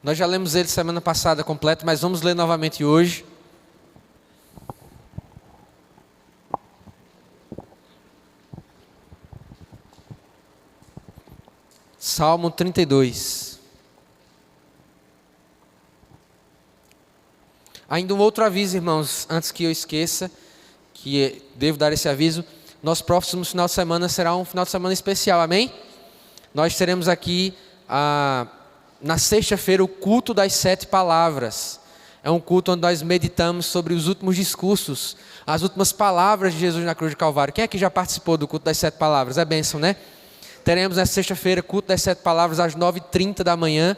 Nós já lemos ele semana passada completo, mas vamos ler novamente hoje. Salmo 32. Ainda um outro aviso, irmãos, antes que eu esqueça, que devo dar esse aviso. Nosso próximo final de semana será um final de semana especial, amém? Nós teremos aqui, na sexta-feira, o culto das 7 palavras. É um culto onde nós meditamos sobre os últimos discursos, as últimas palavras de Jesus na cruz de Calvário. Quem aqui já participou do culto das 7 palavras? É bênção, né? Teremos nessa sexta-feira culto das 7 palavras às 9h30 da manhã.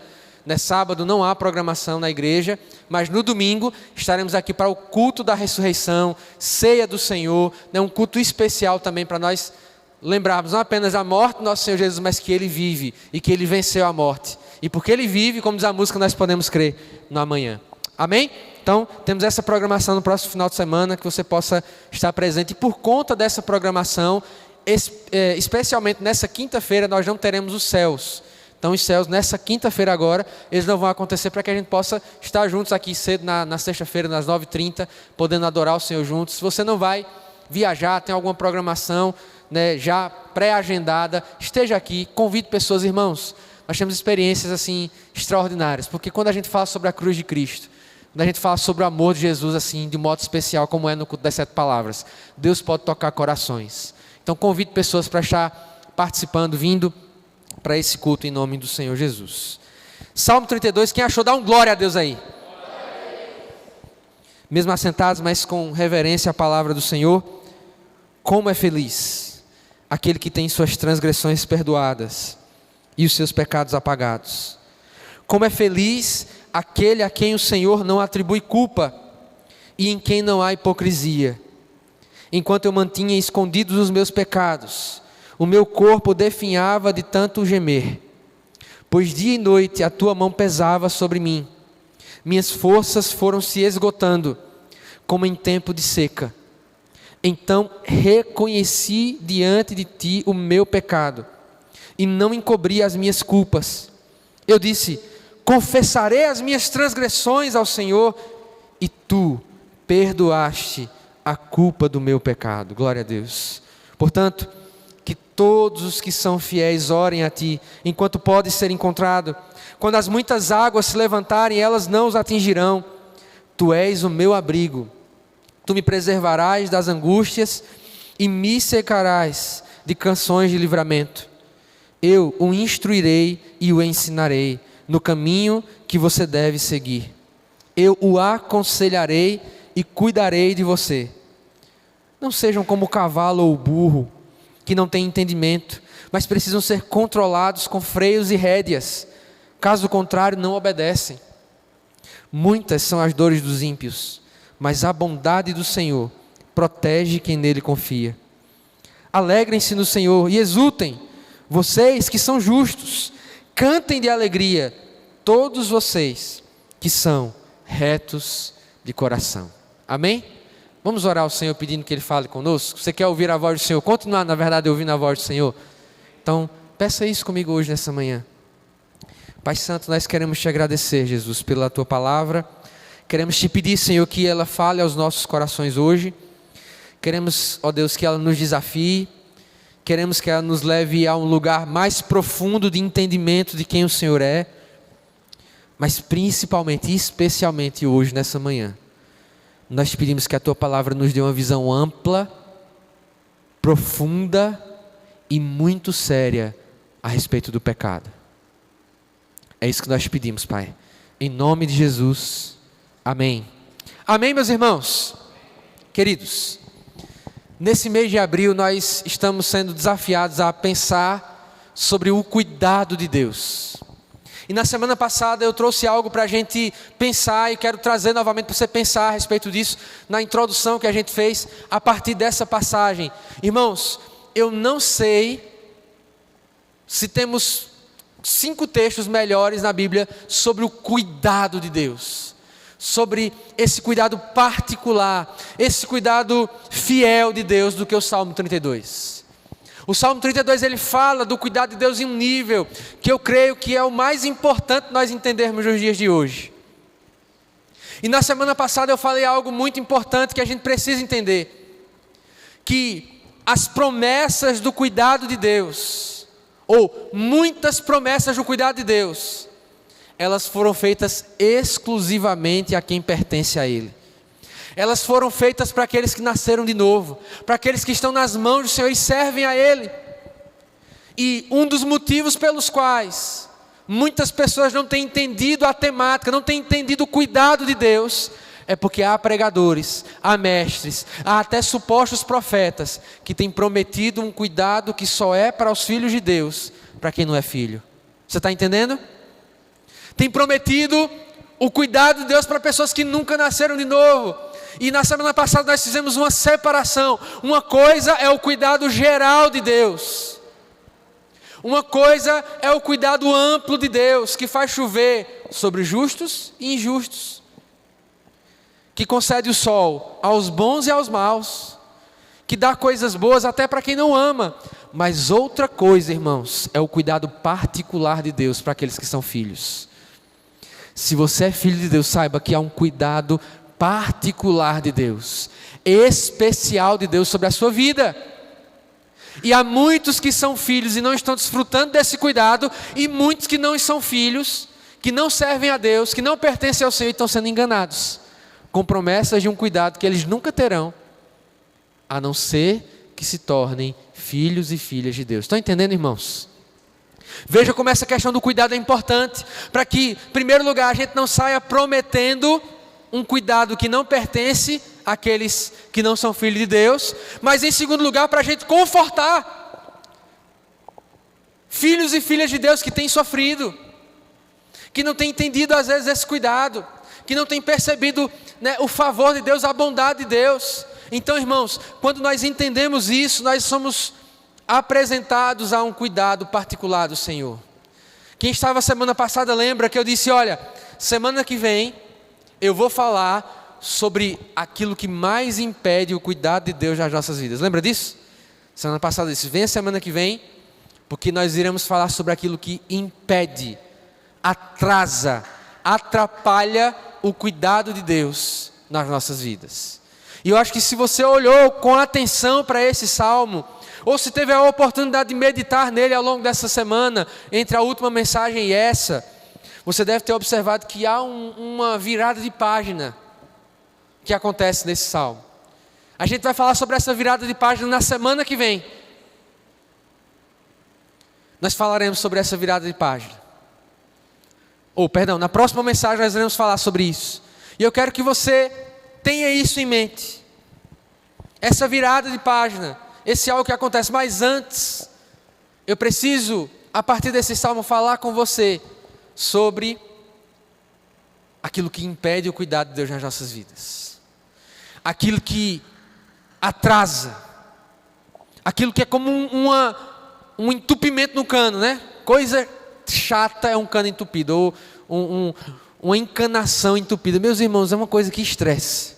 Sábado não há programação na igreja, mas no domingo estaremos aqui para o culto da ressurreição, ceia do Senhor, um culto especial também para nós lembrarmos não apenas a morte do nosso Senhor Jesus, mas que Ele vive e que Ele venceu a morte. E porque Ele vive, como diz a música, nós podemos crer no amanhã. Amém? Então, temos essa programação no próximo final de semana, que você possa estar presente. E por conta dessa programação, especialmente nessa quinta-feira, nós não teremos os céus. Então os céus nessa quinta-feira agora, eles não vão acontecer para que a gente possa estar juntos aqui cedo na sexta-feira, nas 9h30, podendo adorar o Senhor juntos. Se você não vai viajar, tem alguma programação já pré-agendada, esteja aqui, convide pessoas, irmãos. Nós temos experiências assim extraordinárias, porque quando a gente fala sobre a cruz de Cristo, quando a gente fala sobre o amor de Jesus assim, de modo especial, como é no culto das 7 palavras, Deus pode tocar corações. Então convide pessoas para estar participando, vindo para esse culto em nome do Senhor Jesus. Salmo 32, quem achou, dá um glória a Deus aí. Mesmo assentados, mas com reverência à palavra do Senhor. Como é feliz aquele que tem suas transgressões perdoadas e os seus pecados apagados. Como é feliz aquele a quem o Senhor não atribui culpa e em quem não há hipocrisia. Enquanto eu mantinha escondidos os meus pecados, o meu corpo definhava de tanto gemer, pois dia e noite a tua mão pesava sobre mim. Minhas forças foram se esgotando, como em tempo de seca. Então reconheci diante de ti o meu pecado, e não encobri as minhas culpas. Eu disse: confessarei as minhas transgressões ao Senhor, e tu perdoaste a culpa do meu pecado. Glória a Deus. Portanto, que todos os que são fiéis orem a ti, enquanto pode ser encontrado. Quando as muitas águas se levantarem, elas não os atingirão. Tu és o meu abrigo. Tu me preservarás das angústias e me secarás de canções de livramento. Eu o instruirei e o ensinarei no caminho que você deve seguir. Eu o aconselharei e cuidarei de você. Não sejam como o cavalo ou o burro, que não têm entendimento, mas precisam ser controlados com freios e rédeas. Caso contrário, não obedecem. Muitas são as dores dos ímpios, mas a bondade do Senhor protege quem nele confia. Alegrem-se no Senhor e exultem, vocês que são justos. Cantem de alegria, todos vocês que são retos de coração. Amém? Vamos orar ao Senhor pedindo que Ele fale conosco. Você quer ouvir a voz do Senhor? Continuar, na verdade, ouvindo a voz do Senhor? Então, peça isso comigo hoje, nessa manhã. Pai Santo, nós queremos te agradecer, Jesus, pela Tua palavra. Queremos te pedir, Senhor, que ela fale aos nossos corações hoje. Queremos, ó Deus, que ela nos desafie. Queremos que ela nos leve a um lugar mais profundo de entendimento de quem o Senhor é. Mas principalmente, especialmente hoje, nessa manhã, nós te pedimos que a Tua palavra nos dê uma visão ampla, profunda e muito séria a respeito do pecado. É isso que nós te pedimos, Pai. Em nome de Jesus. Amém. Amém, meus irmãos. Queridos, nesse mês de abril nós estamos sendo desafiados a pensar sobre o cuidado de Deus. E na semana passada eu trouxe algo para a gente pensar e quero trazer novamente para você pensar a respeito disso, na introdução que a gente fez a partir dessa passagem. Irmãos, eu não sei se temos 5 textos melhores na Bíblia sobre o cuidado de Deus, sobre esse cuidado particular, esse cuidado fiel de Deus do que o Salmo 32. O Salmo 32 ele fala do cuidado de Deus em um nível que eu creio que é o mais importante nós entendermos nos dias de hoje. E na semana passada eu falei algo muito importante que a gente precisa entender. Que as promessas do cuidado de Deus, ou muitas promessas do cuidado de Deus, elas foram feitas exclusivamente a quem pertence a Ele. Elas foram feitas para aqueles que nasceram de novo, para aqueles que estão nas mãos do Senhor e servem a Ele. E um dos motivos pelos quais muitas pessoas não têm entendido a temática, não têm entendido o cuidado de Deus, é porque há pregadores, há mestres, há até supostos profetas que têm prometido um cuidado que só é para os filhos de Deus, para quem não é filho. Você está entendendo? Tem prometido o cuidado de Deus para pessoas que nunca nasceram de novo. E na semana passada nós fizemos uma separação. Uma coisa é o cuidado geral de Deus. Uma coisa é o cuidado amplo de Deus, que faz chover sobre justos e injustos. Que concede o sol aos bons e aos maus. Que dá coisas boas até para quem não ama. Mas outra coisa, irmãos, é o cuidado particular de Deus para aqueles que são filhos. Se você é filho de Deus, saiba que há um cuidado particular de Deus, especial de Deus sobre a sua vida. E há muitos que são filhos e não estão desfrutando desse cuidado, e muitos que não são filhos, que não servem a Deus, que não pertencem ao Senhor e estão sendo enganados, com promessas de um cuidado que eles nunca terão, a não ser que se tornem filhos e filhas de Deus. Estão entendendo, irmãos? Veja como essa questão do cuidado é importante, para que, em primeiro lugar, a gente não saia prometendo um cuidado que não pertence àqueles que não são filhos de Deus, mas em segundo lugar, para a gente confortar filhos e filhas de Deus que têm sofrido, que não têm entendido às vezes esse cuidado, que não têm percebido, o favor de Deus, a bondade de Deus. Então, irmãos, quando nós entendemos isso, nós somos apresentados a um cuidado particular do Senhor. Quem estava semana passada lembra que eu disse, olha, semana que vem eu vou falar sobre aquilo que mais impede o cuidado de Deus nas nossas vidas. Lembra disso? Semana passada eu disse, vem a semana que vem, porque nós iremos falar sobre aquilo que impede, atrasa, atrapalha o cuidado de Deus nas nossas vidas. E eu acho que se você olhou com atenção para esse salmo, ou se teve a oportunidade de meditar nele ao longo dessa semana, entre a última mensagem e essa, você deve ter observado que há uma virada de página que acontece nesse salmo. A gente vai falar sobre essa virada de página na semana que vem. Nós falaremos sobre essa virada de página. Na próxima mensagem nós iremos falar sobre isso. E eu quero que você tenha isso em mente. Essa virada de página, esse algo que acontece. Mas antes, eu preciso, a partir desse salmo, falar com você sobre aquilo que impede o cuidado de Deus nas nossas vidas. Aquilo que atrasa. Aquilo que é como um entupimento no cano, né? Coisa chata é um cano entupido, ou uma encanação entupida. Meus irmãos, é uma coisa que estresse.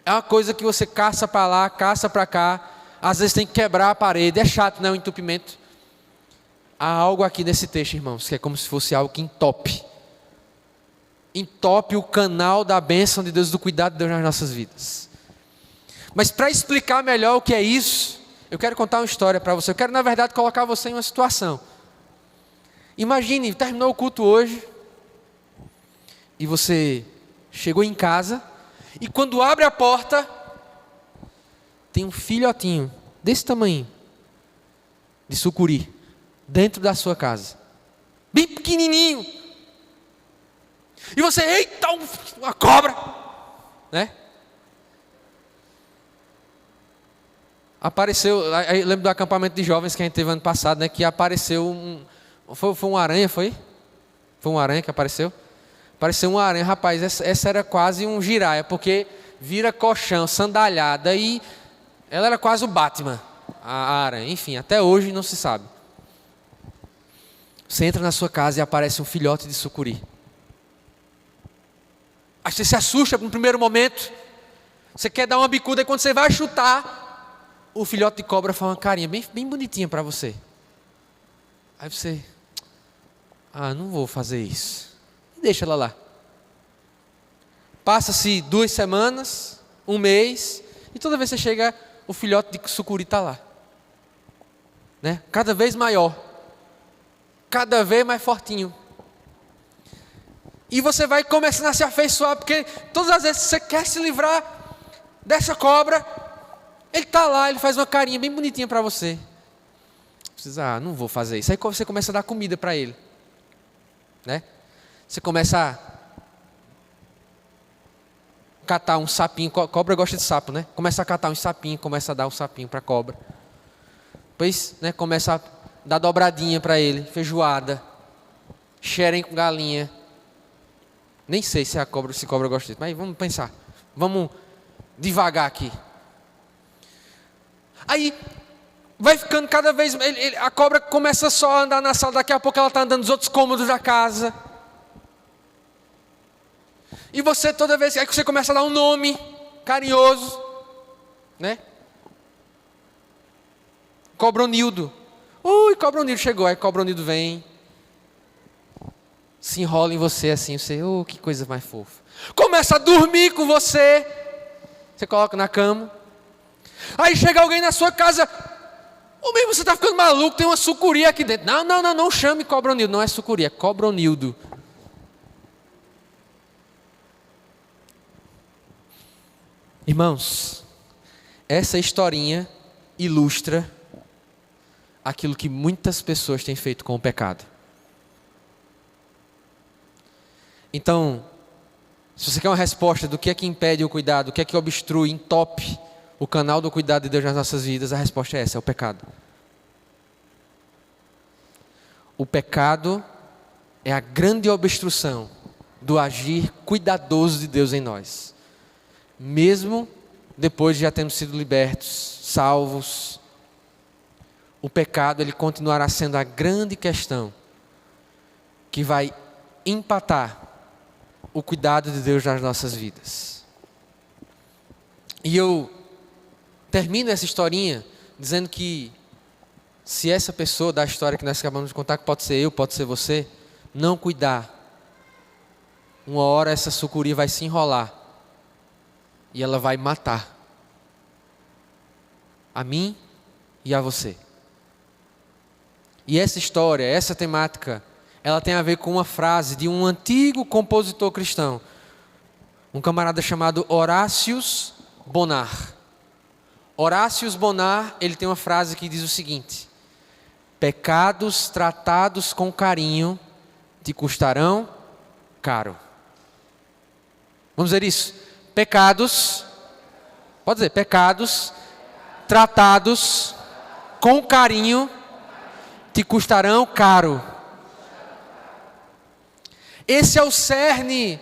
É uma coisa que você caça para lá, caça para cá. Às vezes tem que quebrar a parede. É chato, né? O entupimento. Há algo aqui nesse texto, irmãos, que é como se fosse algo que entope. Entope o canal da bênção de Deus, do cuidado de Deus nas nossas vidas. Mas para explicar melhor o que é isso, eu quero contar uma história para você. Eu quero, na verdade, colocar você em uma situação. Imagine, terminou o culto hoje, e você chegou em casa, e quando abre a porta, tem um filhotinho, desse tamanho, de sucuri, dentro da sua casa, bem pequenininho, e você, eita, uma cobra, né? Apareceu, eu lembro do acampamento de jovens que a gente teve ano passado, né? Que apareceu foi uma aranha, foi? Foi uma aranha que apareceu? Apareceu uma aranha, rapaz, essa era quase um giraia, porque vira colchão, sandalhada, e ela era quase o Batman, a aranha. Enfim, até hoje não se sabe. Você entra na sua casa e aparece um filhote de sucuri. Aí você se assusta no primeiro momento. Você quer dar uma bicuda, e quando você vai chutar, o filhote de cobra faz uma carinha bem, bem bonitinha para você. Aí você, não vou fazer isso. E deixa ela lá. Passa-se 2 semanas, 1 mês, e toda vez que você chega, o filhote de sucuri está lá. Né? Cada vez maior. Cada vez mais fortinho. E você vai começando a se afeiçoar, porque todas as vezes que você quer se livrar dessa cobra, ele está lá, ele faz uma carinha bem bonitinha para você. Você, não vou fazer isso. Aí você começa a dar comida para ele. Né? Você começa a catar um sapinho, cobra gosta de sapo, né? Começa a catar um sapinho, começa a dar um sapinho para a cobra. Depois, né, começa a dar dobradinha para ele, feijoada, xerém com galinha. Nem sei se cobra gosta disso, mas vamos pensar. Vamos devagar aqui. Aí, vai ficando cada vez... a cobra começa só a andar na sala, daqui a pouco ela está andando nos outros cômodos da casa. E você toda vez... Aí você começa a dar um nome carinhoso. Né? Cobronildo. Ui, Cobronildo chegou. Aí Cobronildo vem... se enrola em você assim, você, que coisa mais fofa. Começa a dormir com você. Você coloca na cama. Aí chega alguém na sua casa. Mesmo você está ficando maluco, tem uma sucuri aqui dentro. Não chame Cobronildo. Não é sucuri, é Cobronildo. Irmãos, essa historinha ilustra aquilo que muitas pessoas têm feito com o pecado. Então, se você quer uma resposta do que é que impede o cuidado, o que é que obstrui, entope o canal do cuidado de Deus nas nossas vidas, a resposta é essa, é o pecado. O pecado é a grande obstrução do agir cuidadoso de Deus em nós. Mesmo depois de já termos sido libertos, salvos, o pecado ele continuará sendo a grande questão que vai empatar o cuidado de Deus nas nossas vidas. E eu termino essa historinha dizendo que se essa pessoa da história que nós acabamos de contar, que pode ser eu, pode ser você, não cuidar, uma hora essa sucuri vai se enrolar e ela vai matar a mim e a você. E essa história, essa temática, ela tem a ver com uma frase de um antigo compositor cristão, um camarada chamado Horácius Bonar. Horácius Bonar, ele tem uma frase que diz o seguinte: pecados tratados com carinho te custarão caro. Vamos dizer isso? Pecados, pode dizer, pecados tratados com carinho te custarão caro. Esse é o cerne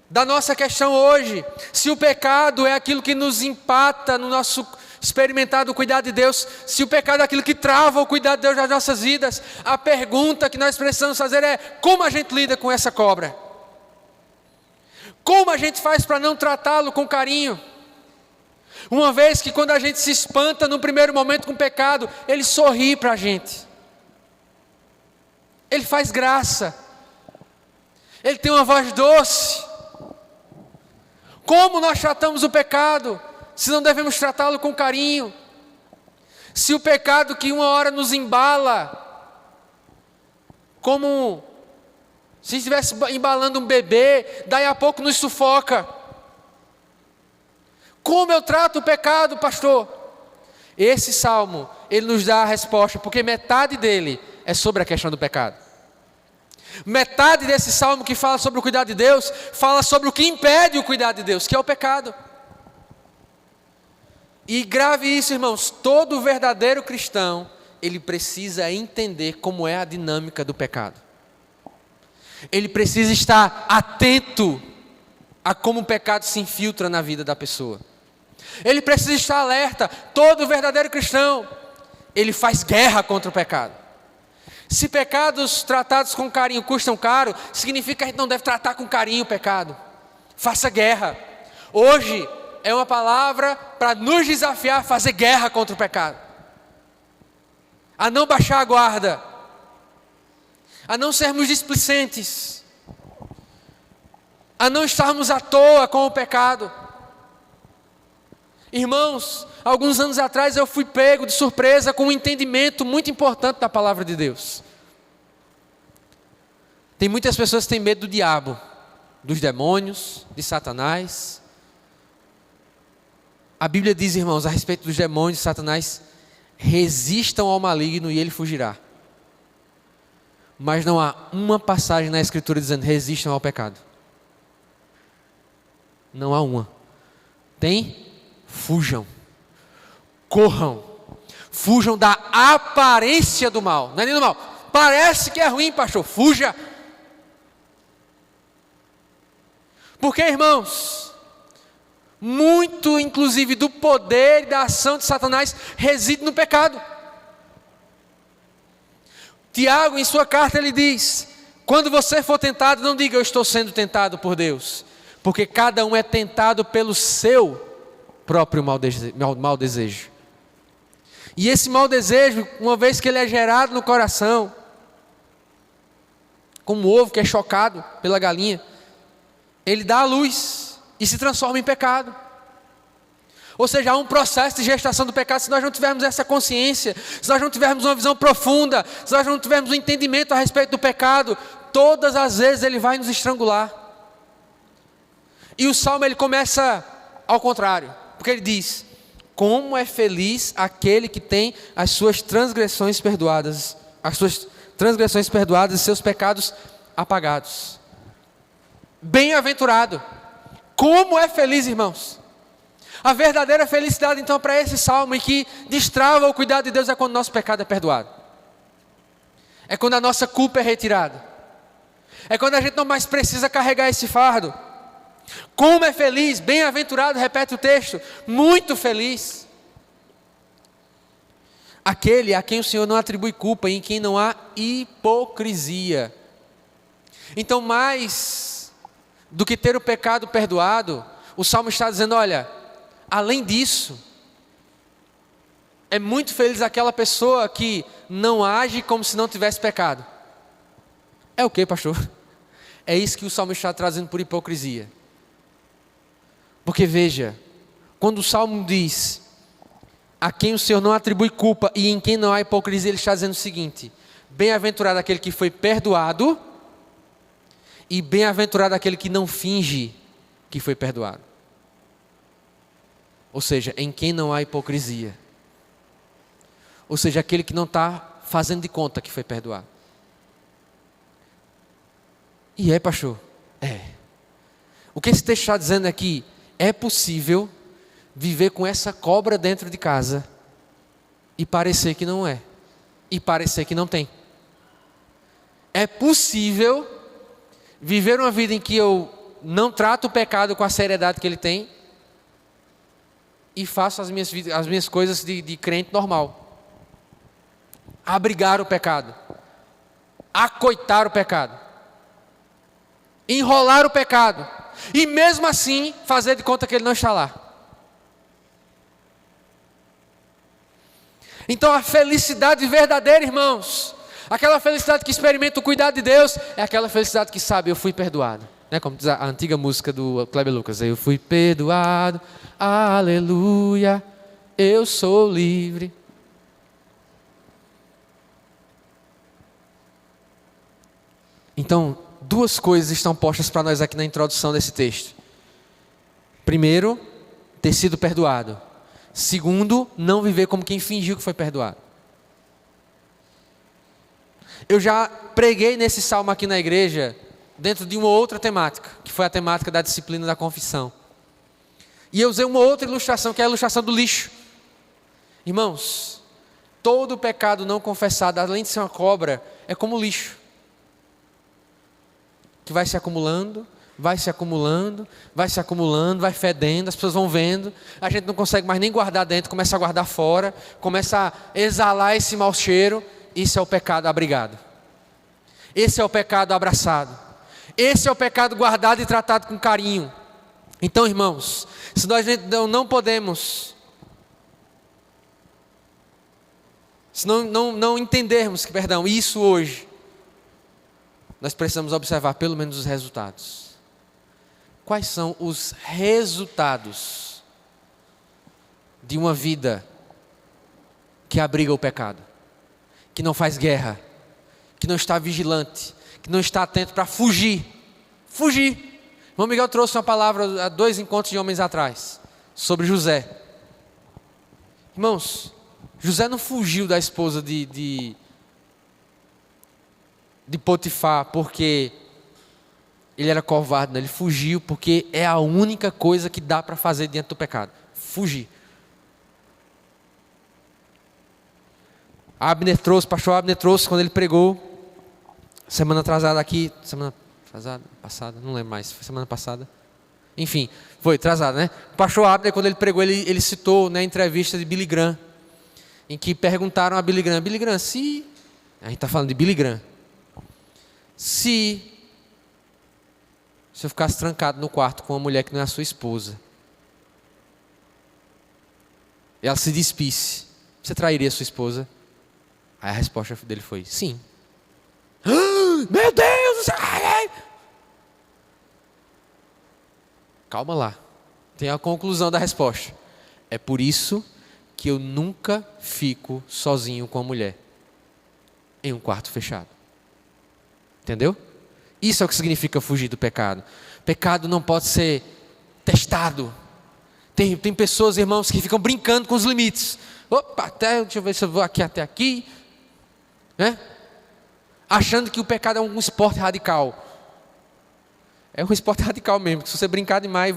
da nossa questão hoje. Se o pecado é aquilo que nos empata no nosso experimentar do cuidado de Deus, se o pecado é aquilo que trava o cuidado de Deus nas nossas vidas, a pergunta que nós precisamos fazer é: como a gente lida com essa cobra? Como a gente faz para não tratá-lo com carinho? Uma vez que quando a gente se espanta no primeiro momento com o pecado, ele sorri para a gente. Ele faz graça. Ele tem uma voz doce. Como nós tratamos o pecado, se não devemos tratá-lo com carinho? Se o pecado que uma hora nos embala, como se estivesse embalando um bebê, daí a pouco nos sufoca. Como eu trato o pecado, pastor? Esse salmo, ele nos dá a resposta, porque metade dele é sobre a questão do pecado. Metade desse salmo que fala sobre o cuidado de Deus, fala sobre o que impede o cuidado de Deus, que é o pecado. E grave isso, irmãos, todo verdadeiro cristão, ele precisa entender como é a dinâmica do pecado. Ele precisa estar atento a como o pecado se infiltra na vida da pessoa. Ele precisa estar alerta. Todo verdadeiro cristão, ele faz guerra contra o pecado. Se pecados tratados com carinho custam caro, significa que a gente não deve tratar com carinho o pecado. Faça guerra. Hoje, é uma palavra para nos desafiar a fazer guerra contra o pecado, a não baixar a guarda, a não sermos displicentes, a não estarmos à toa com o pecado. Irmãos, alguns anos atrás eu fui pego de surpresa com um entendimento muito importante da palavra de Deus. Tem muitas pessoas que têm medo do diabo, dos demônios, de Satanás. A Bíblia diz, irmãos, a respeito dos demônios de Satanás: resistam ao maligno e ele fugirá. Mas não há uma passagem na Escritura dizendo resistam ao pecado. Não há uma. Tem? Fujam. Corram. Fujam da aparência do mal. Não é nem do mal. Parece que é ruim, pastor. Fuja. Porque, irmãos, muito, inclusive, do poder e da ação de Satanás reside no pecado. Tiago, em sua carta, ele diz: quando você for tentado, não diga eu estou sendo tentado por Deus, porque cada um é tentado pelo seu próprio mau desejo. E esse mau desejo, uma vez que ele é gerado no coração, como o ovo que é chocado pela galinha, ele dá à luz e se transforma em pecado. Ou seja, há um processo de gestação do pecado. Se nós não tivermos essa consciência, se nós não tivermos uma visão profunda, se nós não tivermos um entendimento a respeito do pecado, todas as vezes ele vai nos estrangular. E o Salmo ele começa ao contrário, porque ele diz: como é feliz aquele que tem as suas transgressões perdoadas, e seus pecados apagados. Bem-aventurado. Como é feliz, irmãos. A verdadeira felicidade, então, para esse salmo, e que destrava o cuidado de Deus, é quando nosso pecado é perdoado. É quando a nossa culpa é retirada. É quando a gente não mais precisa carregar esse fardo. Como é feliz, bem-aventurado, repete o texto, muito feliz. Aquele a quem o Senhor não atribui culpa e em quem não há hipocrisia. Então, mais do que ter o pecado perdoado, o Salmo está dizendo: olha, além disso, é muito feliz aquela pessoa que não age como se não tivesse pecado. É o que, pastor? É isso que o Salmo está trazendo por hipocrisia. Porque veja, quando o Salmo diz a quem o Senhor não atribui culpa e em quem não há hipocrisia, ele está dizendo o seguinte: bem-aventurado aquele que foi perdoado, e bem-aventurado aquele que não finge que foi perdoado. Ou seja, em quem não há hipocrisia. Ou seja, aquele que não está fazendo de conta que foi perdoado. E é, pastor? É. O que esse texto está dizendo aqui? É possível viver com essa cobra dentro de casa e parecer que não é. E parecer que não tem. É possível viver uma vida em que eu não trato o pecado com a seriedade que ele tem e faço as minhas coisas de crente normal. Abrigar o pecado, acoitar o pecado, enrolar o pecado e mesmo assim fazer de conta que ele não está lá. Então a felicidade verdadeira, irmãos, aquela felicidade que experimenta o cuidado de Deus, é aquela felicidade que sabe: eu fui perdoado. Né? Como diz a antiga música do Kleber Lucas: eu fui perdoado, aleluia, eu sou livre. Então, duas coisas estão postas para nós aqui na introdução desse texto. Primeiro, ter sido perdoado. Segundo, não viver como quem fingiu que foi perdoado. Eu já preguei nesse salmo aqui na igreja, dentro de uma outra temática, que foi a temática da disciplina da confissão. E eu usei uma outra ilustração, que é a ilustração do lixo. Irmãos, todo pecado não confessado, além de ser uma cobra, é como lixo, que vai se acumulando, vai se acumulando, vai se acumulando, vai fedendo, as pessoas vão vendo, a gente não consegue mais nem guardar dentro, começa a guardar fora, começa a exalar esse mau cheiro. Isso é o pecado abrigado. Esse é o pecado abraçado. Esse é o pecado guardado e tratado com carinho. Então, irmãos, se nós não podemos, se não entendermos isso hoje, nós precisamos observar pelo menos os resultados. Quais são os resultados de uma vida que abriga o pecado, que não faz guerra, que não está vigilante, que não está atento para fugir? Irmão Miguel trouxe uma palavra há 2 encontros de homens atrás, sobre José. Irmãos, José não fugiu da esposa de Potifar porque ele era covarde, não. Ele fugiu porque é a única coisa que dá para fazer diante do pecado: fugir. Pastor Abner trouxe quando ele pregou, semana passada, não lembro mais, foi semana passada. Enfim, foi atrasada, né? O pastor Abner, quando ele pregou, ele citou na entrevista de Billy Graham, em que perguntaram a Billy Graham, se... A gente está falando de Billy Graham. Se eu ficasse trancado no quarto com uma mulher que não é a sua esposa, e ela se despisse, você trairia a sua esposa? Aí a resposta dele foi, sim. Meu Deus! Calma lá. Tem a conclusão da resposta. É por isso que eu nunca fico sozinho com a mulher em um quarto fechado. Entendeu? Isso é o que significa fugir do pecado. Pecado não pode ser testado. Tem pessoas, irmãos, que ficam brincando com os limites. Opa, deixa eu ver se eu vou aqui até aqui. Né? Achando que o pecado é um esporte radical. É um esporte radical mesmo, que se você brincar demais,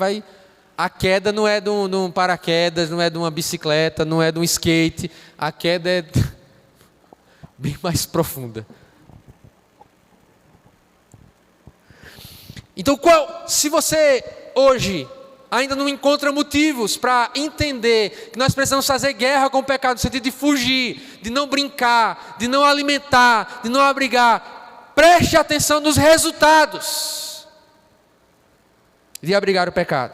a queda não é de um paraquedas, não é de uma bicicleta, não é de um skate. A queda é bem mais profunda. Então, se você hoje ainda não encontra motivos para entender que nós precisamos fazer guerra com o pecado, no sentido de fugir, de não brincar, de não alimentar, de não abrigar, preste atenção nos resultados de abrigar o pecado.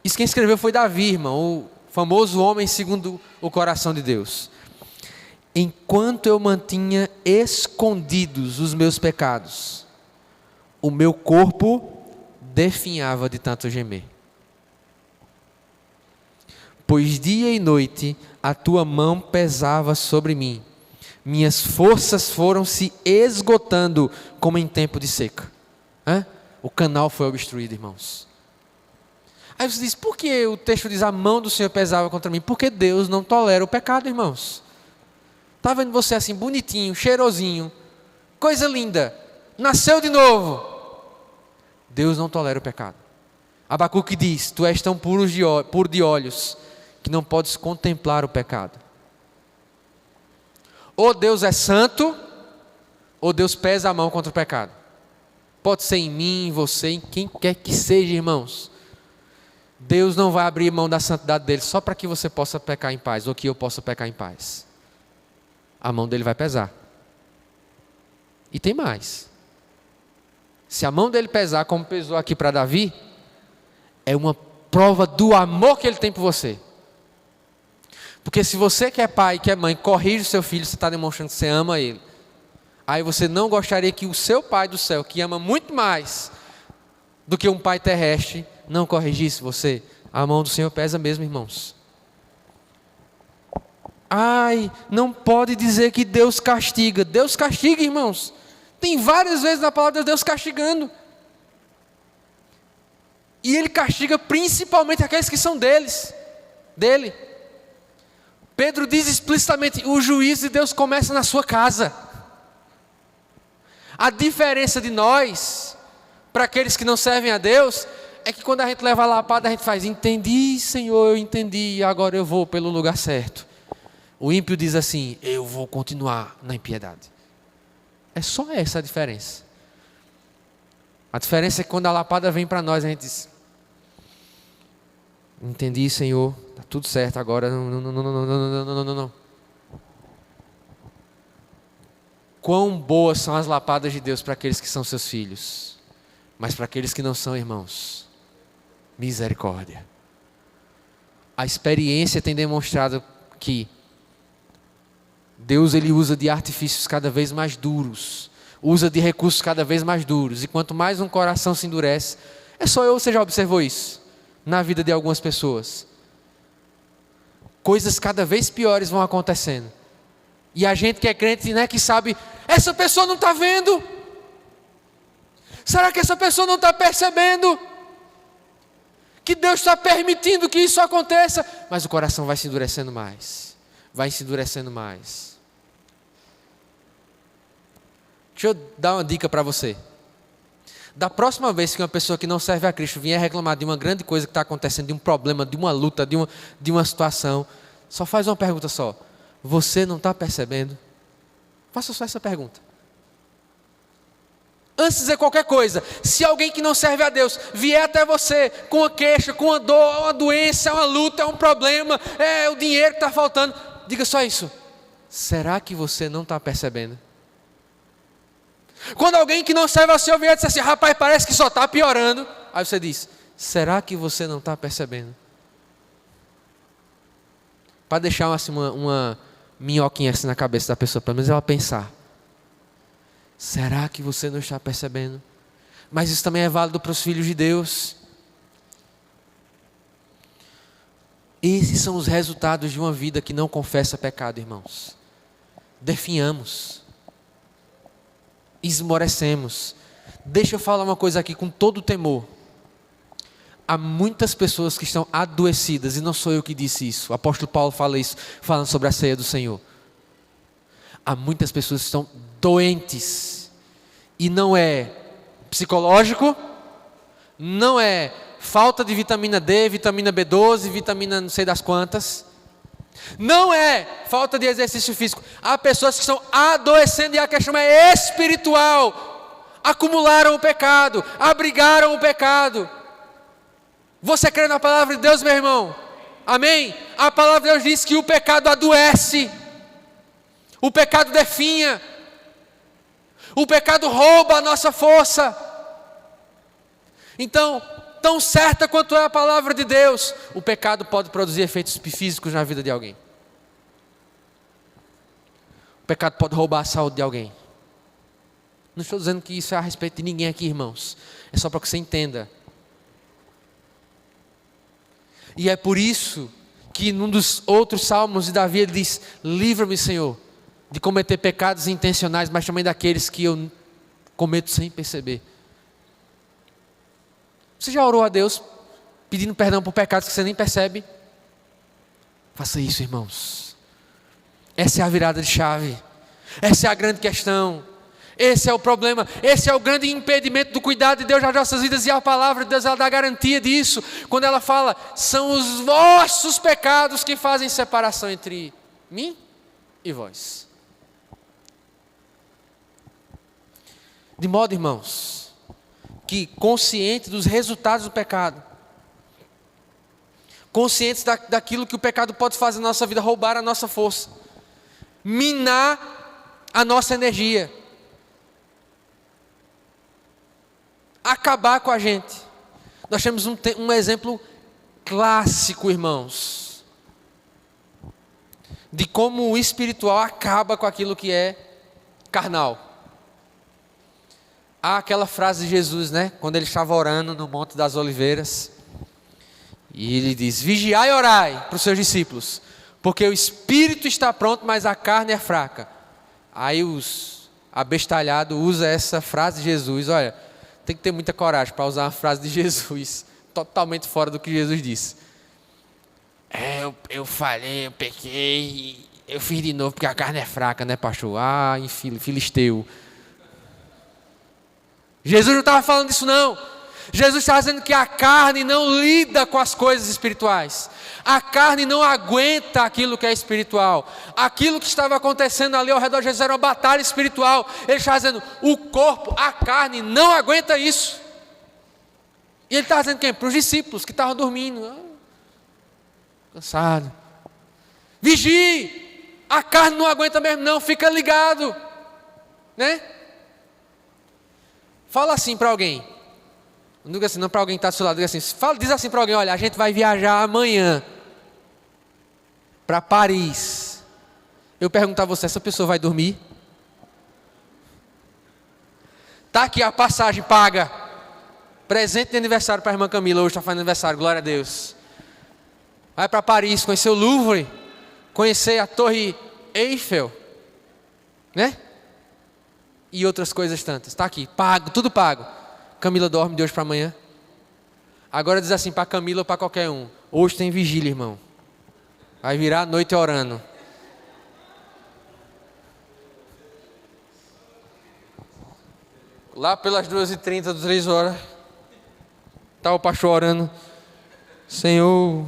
Isso quem escreveu foi Davi, irmão, o famoso homem segundo o coração de Deus. Enquanto eu mantinha escondidos os meus pecados, o meu corpo definhava de tanto gemer. Pois dia e noite a tua mão pesava sobre mim. Minhas forças foram se esgotando como em tempo de seca. O canal foi obstruído, irmãos. Aí você diz, por que o texto diz a mão do Senhor pesava contra mim? Porque Deus não tolera o pecado, irmãos. Está vendo você assim, bonitinho, cheirosinho, coisa linda, nasceu de novo. Deus não tolera o pecado. Abacuque diz, tu és tão puro de olhos, que não podes contemplar o pecado. Ou Deus é santo, ou Deus pesa a mão contra o pecado. Pode ser em mim, em você, em quem quer que seja, irmãos. Deus não vai abrir mão da santidade dele só para que você possa pecar em paz, ou que eu possa pecar em paz. A mão dele vai pesar. E tem mais. Se a mão dele pesar, como pesou aqui para Davi, é uma prova do amor que ele tem por você. Porque se você que é pai, que é mãe, corrige o seu filho, você está demonstrando que você ama ele. Aí você não gostaria que o seu pai do céu, que ama muito mais do que um pai terrestre, não corrigisse você? A mão do Senhor pesa mesmo, irmãos. Ai, não pode dizer que Deus castiga. Deus castiga, irmãos. Tem várias vezes na palavra de Deus castigando. E Ele castiga principalmente aqueles que são dele. Pedro diz explicitamente, o juízo de Deus começa na sua casa. A diferença de nós, para aqueles que não servem a Deus, é que quando a gente leva a lapada, a gente faz, entendi, Senhor, eu entendi, agora eu vou pelo lugar certo. O ímpio diz assim, eu vou continuar na impiedade. É só essa a diferença. A diferença é que quando a lapada vem para nós, a gente diz, entendi, Senhor, está tudo certo agora, não. Quão boas são as lapadas de Deus para aqueles que são seus filhos. Mas para aqueles que não são, irmãos, misericórdia. A experiência tem demonstrado que Deus ele usa de artifícios cada vez mais duros, usa de recursos cada vez mais duros, e quanto mais um coração se endurece, você já observou isso na vida de algumas pessoas? Coisas cada vez piores vão acontecendo, e a gente que é crente, né, que sabe, essa pessoa não está vendo, será que essa pessoa não está percebendo que Deus está permitindo que isso aconteça? Mas o coração vai se endurecendo mais, vai se endurecendo mais. Deixa eu dar uma dica para você. Da próxima vez que uma pessoa que não serve a Cristo vier reclamar de uma grande coisa que está acontecendo, de um problema, de uma luta, de uma situação, só faz uma pergunta só: você não está percebendo? Faça só essa pergunta. Antes de dizer qualquer coisa, se alguém que não serve a Deus vier até você com uma queixa, com uma dor, uma doença, uma luta, um problema, o dinheiro que está faltando, diga só isso: será que você não está percebendo? Quando alguém que não serve ao Senhor vier e dizer assim: rapaz, parece que só está piorando, aí você diz: será que você não está percebendo? Para deixar assim, uma minhoquinha assim na cabeça da pessoa, pelo menos ela pensar: será que você não está percebendo? Mas isso também é válido para os filhos de Deus. Esses são os resultados de uma vida que não confessa pecado, irmãos. Definhamos, esmorecemos. Deixa eu falar uma coisa aqui com todo temor. Há muitas pessoas que estão adoecidas, e não sou eu que disse isso. O apóstolo Paulo fala isso, falando sobre a ceia do Senhor. Há muitas pessoas que estão doentes, e não é psicológico, não é falta de vitamina D, vitamina B12, vitamina não sei das quantas, não é falta de exercício físico. Há pessoas que estão adoecendo e a questão é espiritual, acumularam o pecado, abrigaram o pecado. Você crê na palavra de Deus, meu irmão? Amém? A palavra de Deus diz que o pecado adoece, o pecado definha, o pecado rouba a nossa força. Então, tão certa quanto é a palavra de Deus, o pecado pode produzir efeitos físicos na vida de alguém. O pecado pode roubar a saúde de alguém. Não estou dizendo que isso é a respeito de ninguém aqui, irmãos. É só para que você entenda. E é por isso que num dos outros salmos de Davi ele diz: livra-me, Senhor, de cometer pecados intencionais, mas também daqueles que eu cometo sem perceber. Você já orou a Deus pedindo perdão por pecados que você nem percebe? Faça isso, irmãos. Essa é a virada de chave. Essa é a grande questão. Esse é o problema. Esse é o grande impedimento do cuidado de Deus nas nossas vidas. E a palavra de Deus, ela dá garantia disso. Quando ela fala: são os vossos pecados que fazem separação entre mim e vós. De modo, irmãos, que conscientes dos resultados do pecado, conscientes daquilo que o pecado pode fazer na nossa vida, roubar a nossa força, minar a nossa energia, acabar com a gente. Nós temos um exemplo clássico, irmãos, de como o espiritual acaba com aquilo que é carnal. Há aquela frase de Jesus, né? Quando ele estava orando no Monte das Oliveiras, e ele diz: vigiai e orai, para os seus discípulos, porque o espírito está pronto, mas a carne é fraca. Aí os abestalhados usam essa frase de Jesus. Olha, tem que ter muita coragem para usar uma frase de Jesus, totalmente fora do que Jesus disse. Eu falhei, eu pequei, eu fiz de novo porque a carne é fraca, né, pastor? Filisteu. Jesus não estava falando disso, não. Jesus estava dizendo que a carne não lida com as coisas espirituais. A carne não aguenta aquilo que é espiritual. Aquilo que estava acontecendo ali ao redor de Jesus era uma batalha espiritual. Ele estava dizendo: o corpo, a carne não aguenta isso. E ele estava dizendo quem? Para os discípulos que estavam dormindo, cansado. Vigie, a carne não aguenta mesmo não, fica ligado, né? Fala assim para alguém: Não diga assim não para alguém que está do seu lado. Diga assim, diz assim para alguém, olha, a gente vai viajar amanhã para Paris. Eu pergunto a você, essa pessoa vai dormir? Está aqui a passagem paga. Presente de aniversário para a irmã Camila, hoje está fazendo aniversário, glória a Deus. Vai para Paris, conhecer o Louvre, conhecer a Torre Eiffel, né? E outras coisas tantas. Está aqui, pago, tudo pago. Camila dorme de hoje para amanhã. Agora diz assim para Camila ou para qualquer um: hoje tem vigília, irmão. Vai virar a noite orando. Lá pelas 2h30, 3 horas, está o pastor orando. Senhor.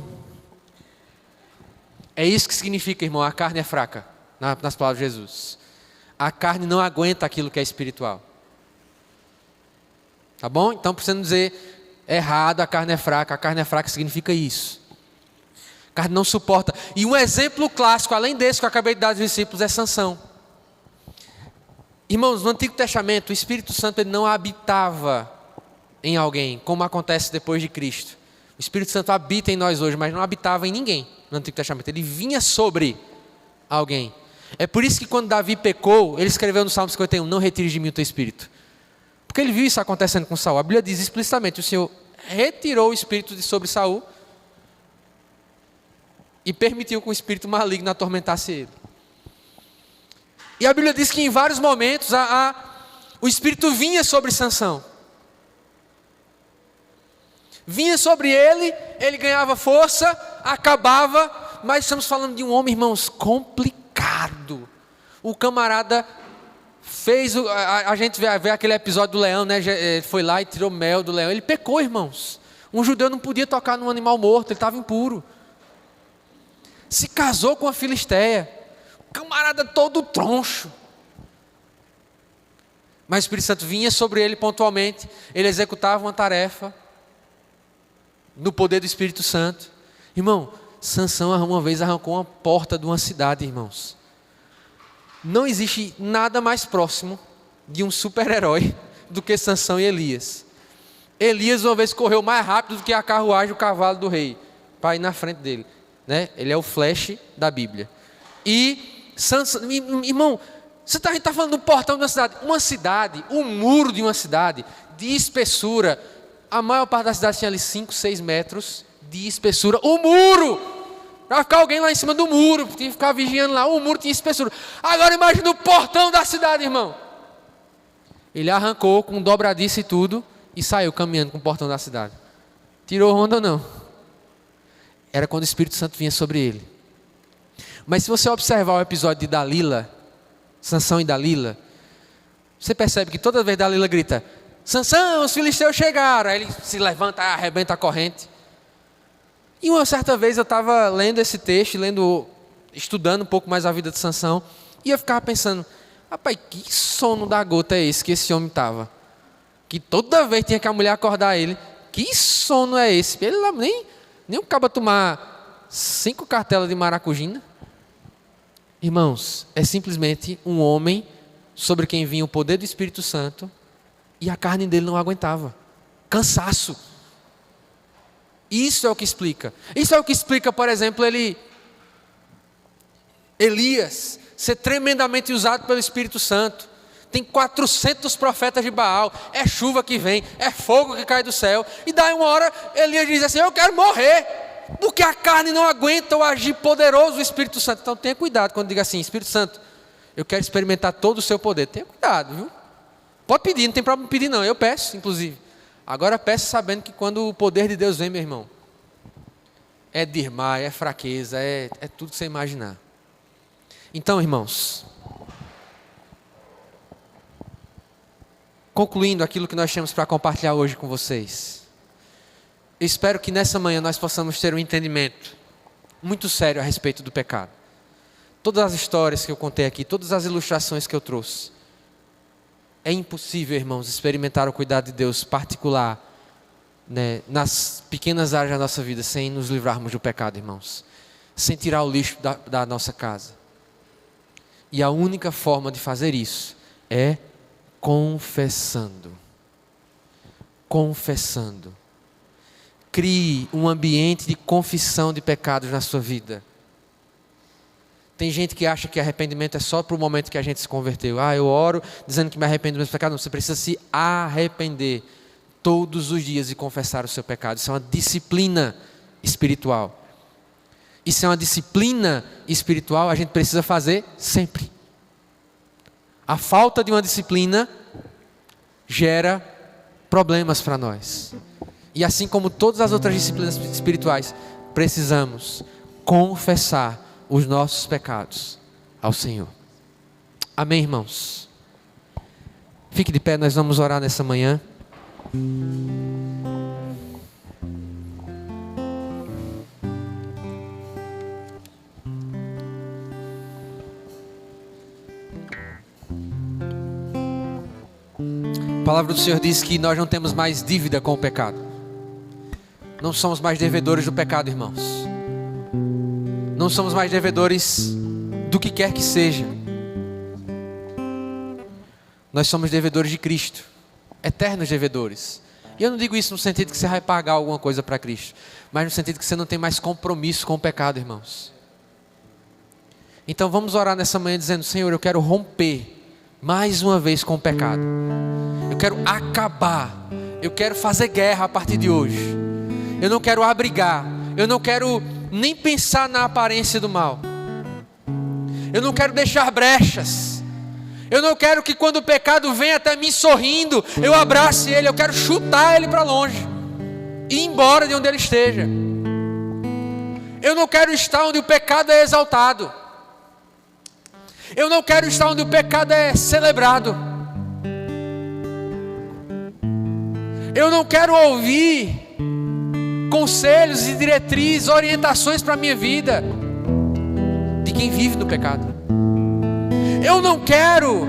É isso que significa, irmão, a carne é fraca, nas palavras de Jesus. A carne não aguenta aquilo que é espiritual. Tá bom? Então, para você não dizer errado, a carne é fraca significa isso. A carne não suporta. E um exemplo clássico, além desse que eu acabei de dar aos discípulos, é Sansão. Irmãos, no Antigo Testamento, o Espírito Santo ele não habitava em alguém, como acontece depois de Cristo. O Espírito Santo habita em nós hoje, mas não habitava em ninguém no Antigo Testamento. Ele vinha sobre alguém. É por isso que quando Davi pecou, ele escreveu no Salmo 51, não retire de mim o teu Espírito. Porque ele viu isso acontecendo com Saul. A Bíblia diz explicitamente, o Senhor retirou o Espírito de sobre Saul e permitiu que o Espírito maligno atormentasse ele. E a Bíblia diz que em vários momentos o Espírito vinha sobre Sansão. Vinha sobre ele, ele ganhava força, acabava, mas estamos falando de um homem, irmãos, complicado. O camarada fez, a gente vê aquele episódio do leão, né? Ele foi lá e tirou mel do leão. Ele pecou, irmãos. Um judeu não podia tocar num animal morto, ele estava impuro. Se casou com a filisteia. Camarada todo troncho. Mas o Espírito Santo vinha sobre ele pontualmente. Ele executava uma tarefa no poder do Espírito Santo. Irmão, Sansão uma vez arrancou uma porta de uma cidade, irmãos. Não existe nada mais próximo de um super-herói do que Sansão e Elias. Elias uma vez correu mais rápido do que a carruagem, o cavalo do rei, para ir na frente dele, né? Ele é o Flash da Bíblia. E Sansão, irmão, a gente está falando do portão de uma cidade, o muro de uma cidade, de espessura. A maior parte da cidade tinha ali 5, 6 metros de espessura. O muro! Para ficar alguém lá em cima do muro, tinha que ficar vigiando lá, o muro tinha espessura. Agora imagina o portão da cidade, irmão. Ele arrancou com dobradiça e tudo e saiu caminhando com o portão da cidade. Tirou onda ou não? Era quando o Espírito Santo vinha sobre ele. Mas se você observar o episódio de Dalila, Sansão e Dalila, você percebe que toda vez Dalila grita: Sansão, os filisteus chegaram. Aí ele se levanta, arrebenta a corrente. E uma certa vez eu estava lendo esse texto, estudando um pouco mais a vida de Sansão, e eu ficava pensando: rapaz, que sono da gota é esse que esse homem estava? Que toda vez tinha que a mulher acordar ele. Que sono é esse? Ele nem acaba tomar 5 cartelas de maracujina. Irmãos, é simplesmente um homem sobre quem vinha o poder do Espírito Santo e a carne dele não aguentava. Cansaço. Isso é o que explica. Isso é o que explica, por exemplo, Elias ser tremendamente usado pelo Espírito Santo. Tem 400 profetas de Baal. É chuva que vem, é fogo que cai do céu. E daí uma hora Elias diz assim: eu quero morrer. Porque a carne não aguenta o agir poderoso do Espírito Santo. Então tenha cuidado quando diga assim: Espírito Santo, eu quero experimentar todo o seu poder. Tenha cuidado, viu? Pode pedir, não tem problema pedir não. Eu peço, inclusive. Agora peço sabendo que quando o poder de Deus vem, meu irmão, é desmaio, é fraqueza, é tudo que você imaginar. Então, irmãos, concluindo aquilo que nós temos para compartilhar hoje com vocês, eu espero que nessa manhã nós possamos ter um entendimento muito sério a respeito do pecado. Todas as histórias que eu contei aqui, todas as ilustrações que eu trouxe, é impossível, irmãos, experimentar o cuidado de Deus particular, né, nas pequenas áreas da nossa vida, sem nos livrarmos do pecado, irmãos. Sem tirar o lixo da nossa casa. E a única forma de fazer isso é confessando. confessando. Crie um ambiente de confissão de pecados na sua vida. Tem gente que acha que arrependimento é só para o momento que a gente se converteu. Eu oro dizendo que me arrependo dos meus pecados. Não, você precisa se arrepender todos os dias e confessar o seu pecado. Isso é uma disciplina espiritual. Isso é uma disciplina espiritual, a gente precisa fazer sempre. A falta de uma disciplina gera problemas para nós. E assim como todas as outras disciplinas espirituais, precisamos confessar os nossos pecados ao Senhor. Amém, irmãos? Fique de pé, nós vamos orar nessa manhã. A palavra do Senhor diz que nós não temos mais dívida com o pecado. Não somos mais devedores do pecado, irmãos. Não somos mais devedores do que quer que seja. Nós somos devedores de Cristo, eternos devedores. E eu não digo isso no sentido que você vai pagar alguma coisa para Cristo, mas no sentido que você não tem mais compromisso com o pecado, irmãos. Então vamos orar nessa manhã dizendo: Senhor, eu quero romper mais uma vez com o pecado. Eu quero acabar. Eu quero fazer guerra a partir de hoje. Eu não quero abrigar. Eu não quero nem pensar na aparência do mal. Eu não quero deixar brechas. Eu não quero que quando o pecado vem até mim sorrindo, eu abrace ele. Eu quero chutar ele para longe e ir embora de onde ele esteja. Eu não quero estar onde o pecado é exaltado. Eu não quero estar onde o pecado é celebrado. Eu não quero ouvir conselhos e diretrizes, orientações para a minha vida de quem vive no pecado. Eu não quero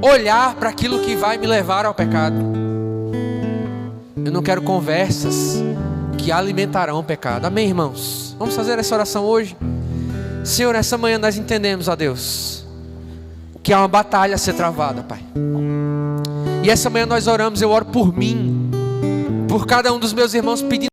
olhar para aquilo que vai me levar ao pecado. Eu não quero conversas que alimentarão o pecado. Amém, irmãos? Vamos fazer essa oração hoje? Senhor, essa manhã nós entendemos, ó Deus, que há uma batalha a ser travada, Pai. E essa manhã nós oramos, eu oro por mim, por cada um dos meus irmãos, pedindo